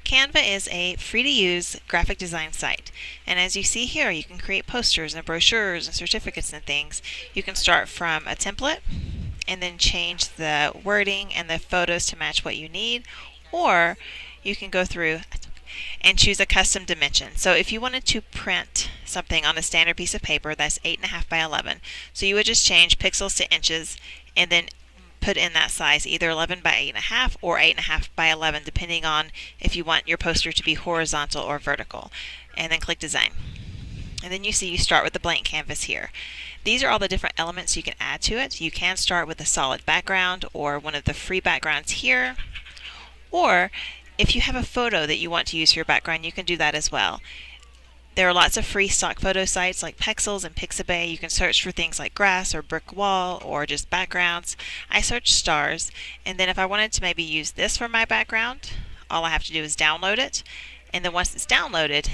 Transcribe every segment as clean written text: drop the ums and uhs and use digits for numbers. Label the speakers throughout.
Speaker 1: Canva is a free-to-use graphic design site, and as you see here, you can create posters and brochures and certificates and things. You can start from a template and then change the wording and the photos to match what you need, or you can go through and choose a custom dimension. So if you wanted to print something on a standard piece of paper that's 8.5 by 11, so you would just change pixels to inches and then put in that size, either 11 by 8.5 or 8.5 by 11, depending on if you want your poster to be horizontal or vertical. And then click Design. And then you see you start with the blank canvas here. These are all the different elements you can add to it. You can start with a solid background or one of the free backgrounds here. Or if you have a photo that you want to use for your background, you can do that as well. There are lots of free stock photo sites like Pexels and Pixabay. You can search for things like grass or brick wall or just backgrounds. I searched stars, and then if I wanted to maybe use this for my background, all I have to do is download it. And then once it's downloaded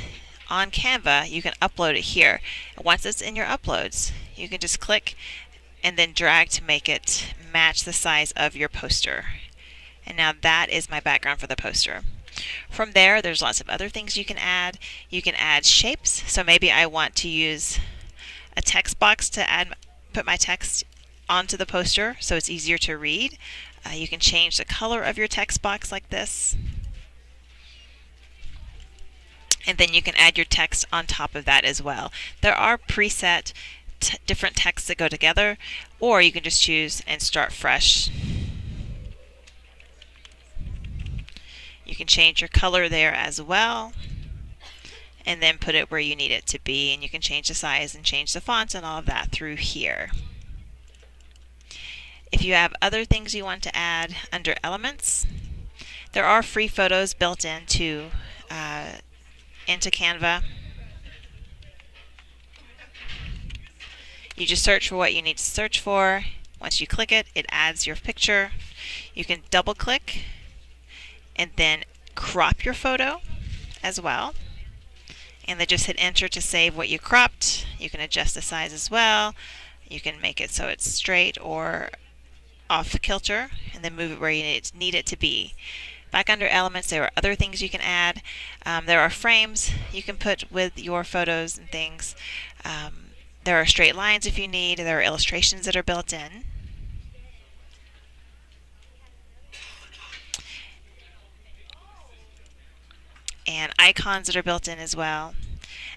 Speaker 1: on Canva, you can upload it here. And once it's in your uploads, you can just click and then drag to make it match the size of your poster. And now that is my background for the poster. From there, there's lots of other things you can add. You can add shapes. So maybe I want to use a text box to put my text onto the poster so it's easier to read. You can change the color of your text box like this. And then you can add your text on top of that as well. There are preset different texts that go together, or you can just choose and start fresh. You can change your color there as well, and then put it where you need it to be, and you can change the size and change the fonts and all of that through here. If you have other things you want to add under Elements, there are free photos built into Canva. You just search for what you need to search for. Once you click it, it adds your picture. You can double click and then crop your photo as well. And then just hit enter to save what you cropped. You can adjust the size as well. You can make it so it's straight or off kilter, and then move it where you need it to be. Back under Elements, there are other things you can add. There are frames you can put with your photos and things. There are straight lines if you need. There are illustrations that are built in. And icons that are built in as well.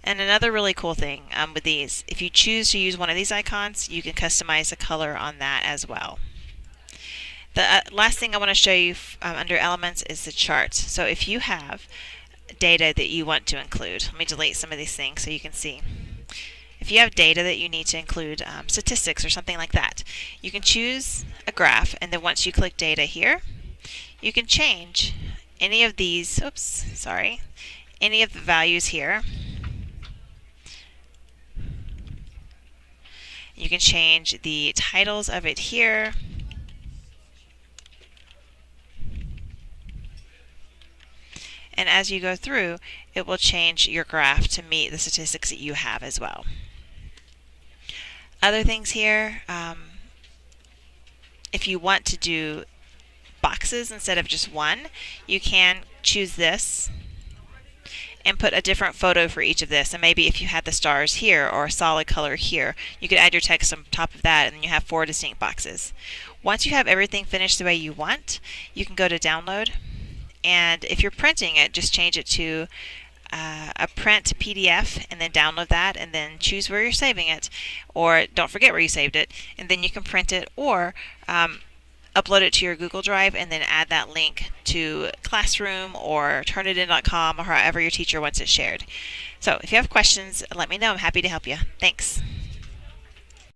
Speaker 1: And another really cool thing with these, if you choose to use one of these icons, you can customize the color on that as well. The last thing I want to show you under Elements is the charts. So if you have data that you want to include, let me delete some of these things so you can see. If you have data that you need to include, statistics or something like that, you can choose a graph, and then once you click Data here, you can change any of these, any of the values here. You can change the titles of it here. And as you go through, it will change your graph to meet the statistics that you have as well. Other things here, if you want to do boxes instead of just one, you can choose this and put a different photo for each of this. And maybe if you had the stars here or a solid color here, you could add your text on top of that, and then you have 4 distinct boxes. Once you have everything finished the way you want, you can go to Download, and if you're printing it, just change it to a print PDF and then download that, and then choose where you're saving it, or don't forget where you saved it, and then you can print it or upload it to your Google Drive and then add that link to Classroom or turnitin.com or however your teacher wants it shared. So if you have questions, let me know. I'm happy to help you. Thanks.